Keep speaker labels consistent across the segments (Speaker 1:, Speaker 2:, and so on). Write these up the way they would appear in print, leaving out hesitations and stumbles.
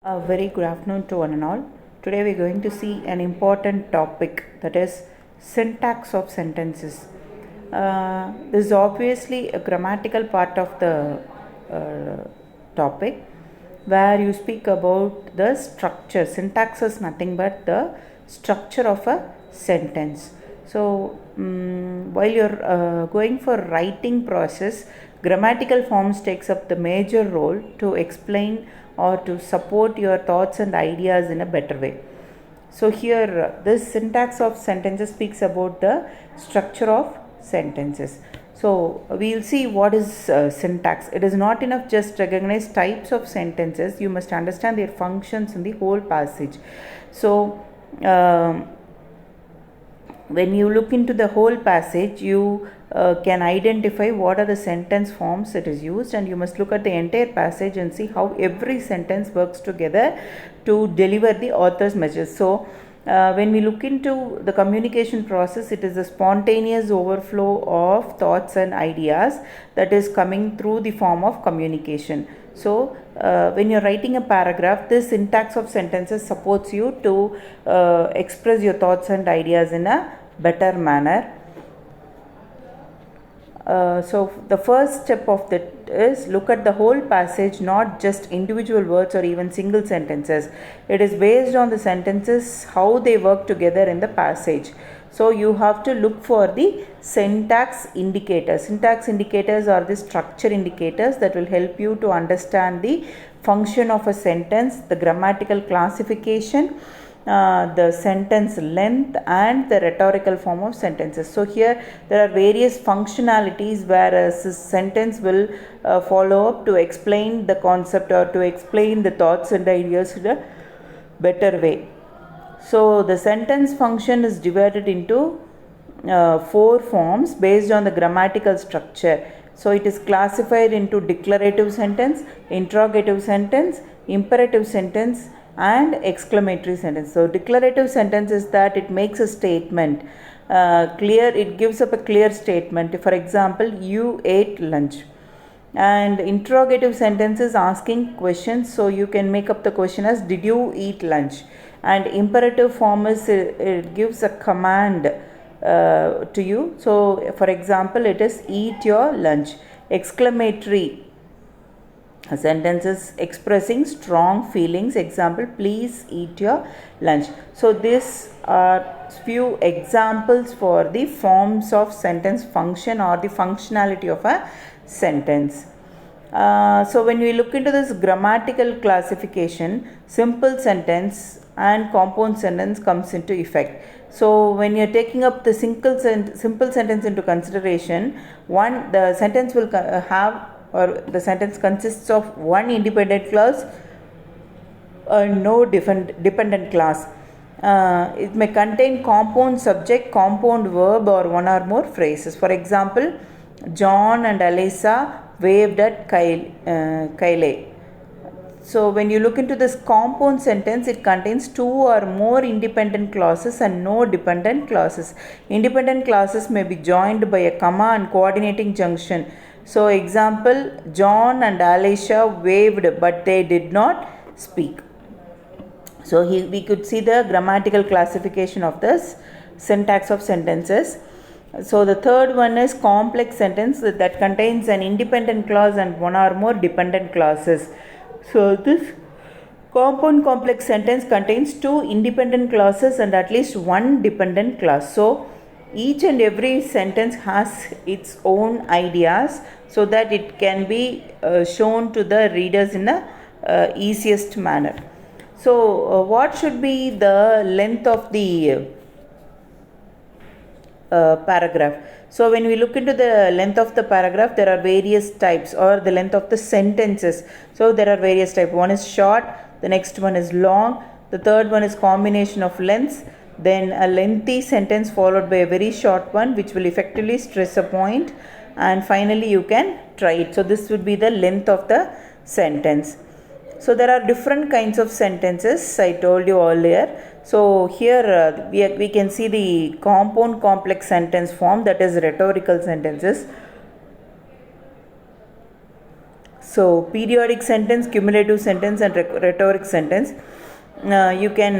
Speaker 1: A very good afternoon to one and all. Today we are going to see an important topic, that is syntax of sentences. This is obviously a grammatical part of the topic where you speak about the structure. Syntax is nothing but the structure of a sentence. So while you're going for writing process, grammatical forms takes up the major role to explain or to support your thoughts and ideas in a better way. So here this syntax of sentences speaks about the structure of sentences. So we'll see what is syntax. It is not enough just recognize types of sentences. You must understand their functions in the whole passage. So when you look into the whole passage, you can identify what are the sentence forms that is used, and you must look at the entire passage and see how every sentence works together to deliver the author's message. So when we look into the communication process, it is a spontaneous overflow of thoughts and ideas that is coming through the form of communication. So when you're writing a paragraph, this syntax of sentences supports you to express your thoughts and ideas in a better manner. So the first step of that is look at the whole passage, not just individual words or even single sentences. It is based on the sentences, how they work together in the passage. So you have to look for the syntax indicators. Syntax indicators are the structure indicators that will help you to understand the function of a sentence, the grammatical classification, the sentence length, and the rhetorical form of sentences. So here there are various functionalities where a sentence will follow up to explain the concept or to explain the thoughts and ideas in a better way. So the sentence function is divided into 4 forms based on the grammatical structure. So it is classified into declarative sentence, interrogative sentence, imperative sentence, and exclamatory sentence. So declarative sentence is that it makes a statement clear. It gives up a clear statement. For example, you ate lunch. And interrogative sentence is asking questions. So you can make up the question as, did you eat lunch? And imperative form is it gives a command to you. So for example, it is eat your lunch. Exclamatory sentences expressing strong feelings. Example, please eat your lunch. So these are few examples for the forms of sentence function or the functionality of a sentence. So when we look into this grammatical classification, simple sentence and compound sentence comes into effect. So when you're taking up the simple sentence into consideration, the sentence will have, or the sentence consists of one independent clause and no dependent clause. It may contain compound subject, compound verb, or one or more phrases. For example, John and Alisa waved at Kyle. So when you look into this compound sentence, it contains 2 or more independent clauses and no dependent clauses. Independent clauses may be joined by a comma and coordinating junction. So example, John and Alicia waved but they did not speak. So we could see the grammatical classification of this syntax of sentences. So the third one is complex sentence that contains an independent clause and one or more dependent clauses. So this compound complex sentence contains 2 independent clauses and at least one dependent clause. So each and every sentence has its own ideas so that it can be shown to the readers in a easiest manner. So what should be the length of the paragraph? So when we look into the length of the paragraph, there are various types, or the length of the sentences. So there are various types. One is short, the next one is long, the third one is combination of lengths, then a lengthy sentence followed by a very short one which will effectively stress a point, and finally you can try it. So this would be the length of the sentence. So there are different kinds of sentences, I told you earlier. So here we can see the compound complex sentence form, that is rhetorical sentences. So periodic sentence, cumulative sentence, and rhetoric sentence. You can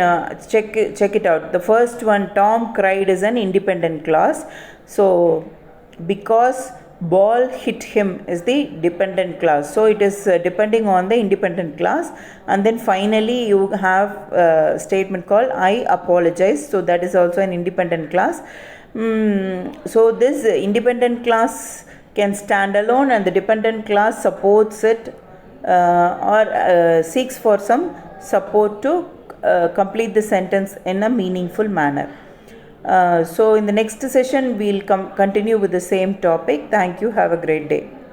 Speaker 1: check it out. The first one, Tom cried, is an independent clause. So because ball hit him is the dependent clause. So it is depending on the independent clause. And then finally you have a statement called I apologize. So that is also an independent clause. So this independent clause can stand alone, and the dependent clause supports it or seeks for some support to complete the sentence in a meaningful manner. So in the next session we'll continue with the same topic. Thank you. Have a great day.